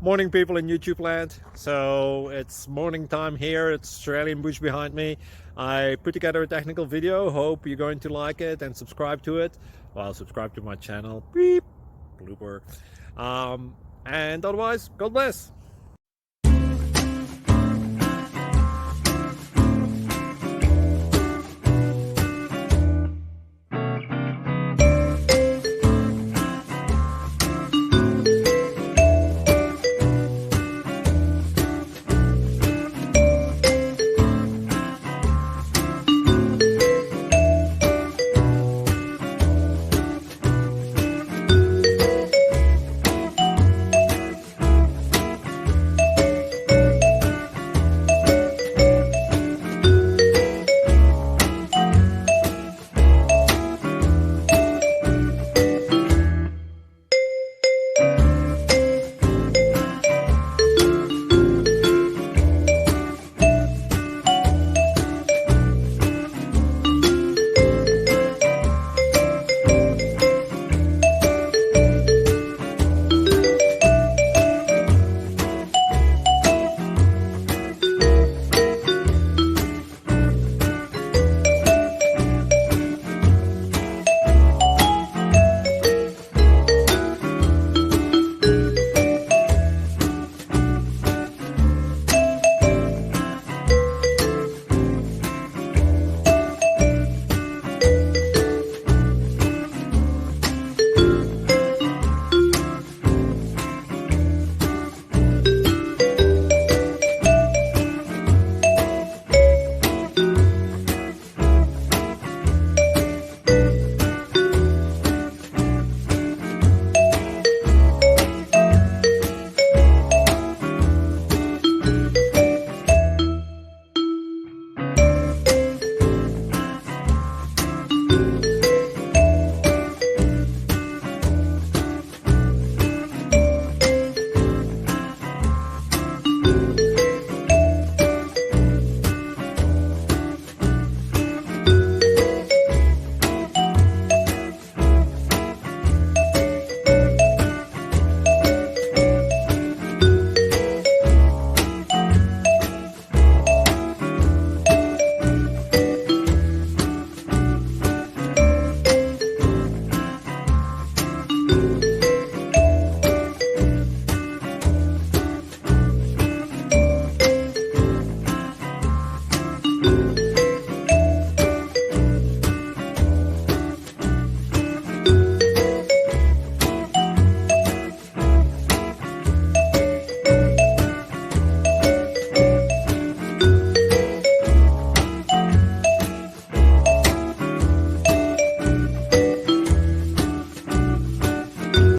Morning, people in YouTube land. So it's morning time here. It's Australian bush behind me. I put together a technical video. Hope you're going to like it and subscribe to it. Well, subscribe to my channel. Beep. Blooper. And otherwise, God bless.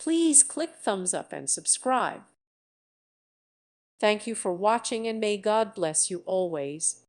Please click thumbs up and subscribe. Thank you for watching, and may God bless you always.